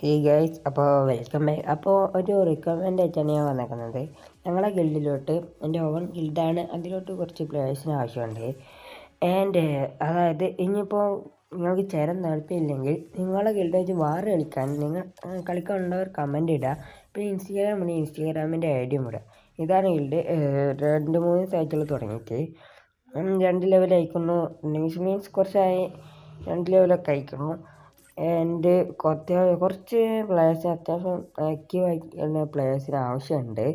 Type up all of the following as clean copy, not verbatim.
Hey guys, അപ്പോൾ welcome back. അപ്പോൾ ഒരു റിക്വയർമെൻ്റ് ആയിട്ടാണ് ഞാൻ വന്നേക്കുന്നത്. ഞങ്ങളെ ഗിൽഡിലോട്ട് എൻ്റെ ഓവൻ ഗിൽഡാണ്, അതിലോട്ട് കുറച്ച് പ്ലേയേഴ്സിന് ആവശ്യമുണ്ട്. ആൻഡ് അതായത് ഇനിയിപ്പോൾ നിങ്ങൾക്ക് ചേരാൻ താല്പര്യമില്ലെങ്കിൽ നിങ്ങളെ ഗിൽഡ് വെച്ച് വാറ് കളിക്കാൻ കളിക്കാനുള്ളവർ കമൻ്റ് ഇടുക. പിന്നെ ഇൻസ്റ്റാഗ്രാമിൻ്റെ ഐ ഡിയും ഇടുക. ഇതാണ് ഗിൽഡ്. 2-3 സൈറ്റുകൾ തുടങ്ങിയിട്ട് 2 ലെവൽ അയക്കുന്നു. മീൻസ് കുറച്ചായി 2 ലെവലൊക്കെ അയക്കുന്നു. ആൻഡ് കുറച്ച് പ്ലേയേഴ്സ് അത്യാവശ്യം ആക്റ്റീവായിട്ടുള്ള പ്ലേയേഴ്സിന് ആവശ്യമുണ്ട്.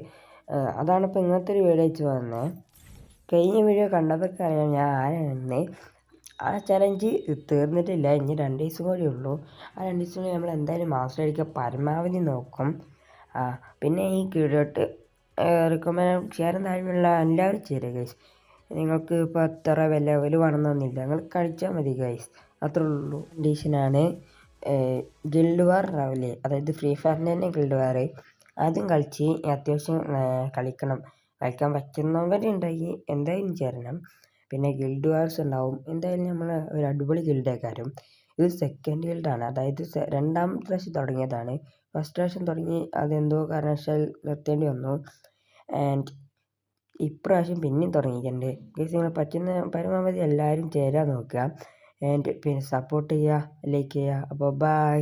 അതാണിപ്പോൾ ഇങ്ങനത്തെ ഒരു വീഡിയോ വെച്ച് വന്നത്. കഴിഞ്ഞ വീഡിയോ കണ്ടവർക്ക് അറിയാം ഞാൻ ആരാണെന്ന്. ആ ചലഞ്ച് തീർന്നിട്ടില്ല, ഇനി 2 ദിവസം കൂടി ഉള്ളൂ. ആ 2 ദിവസം കൂടി നമ്മൾ എന്തായാലും മാസ്റ്റർ അടിക്കാൻ പരമാവധി നോക്കും. പിന്നെ ഈ കീഴോട്ട് റിക്കമെൻഡ് ചെയ്യാൻ താല്പര്യമുള്ള എല്ലാവരും ചേരുക ഗൈസ്. നിങ്ങൾക്ക് ഇപ്പോൾ അത്ര ലെവൽ വേണമെന്നൊന്നുമില്ല, നിങ്ങൾ കളിച്ചാൽ മതി ഗൈസ്, അത്രേ ഉള്ളൂ. കണ്ടീഷനാണ് ഗിൽഡ് വാർ ഉണ്ടാവില്ലേ, അതായത് ഫ്രീ ഫയറിൻ്റെ തന്നെ ഗിൽഡ് വാർ. ആദ്യം കളിച്ച് അത്യാവശ്യം കളിക്കാൻ പറ്റുന്നവരുണ്ടെങ്കിൽ എന്തായാലും ചേരണം. പിന്നെ ഗിൽഡ് വാർസ് ഉണ്ടാവും. എന്തായാലും നമ്മൾ ഒരു അടിപൊളി ഗിൽഡേക്കാരും. ഇത് സെക്കൻഡ് ഗിൽഡാണ്, അതായത് 2ാമത്തെ പ്രാവശ്യം തുടങ്ങിയതാണ്. ഫസ്റ്റ് പ്രാവശ്യം തുടങ്ങി അതെന്തോ കാരണവശാൽ നിർത്തേണ്ടി വന്നു. ആൻഡ് ഇപ്രാവശ്യം പിന്നെയും തുടങ്ങിയിട്ടുണ്ട്. നിങ്ങൾ പറ്റുന്ന പരമാവധി എല്ലാവരും ചേരാൻ നോക്കുക. ആൻഡ് പിന്നെ സപ്പോർട്ട് ചെയ്യുക, ലൈക്ക് ചെയ്യുക. അപ്പോൾ ബൈ.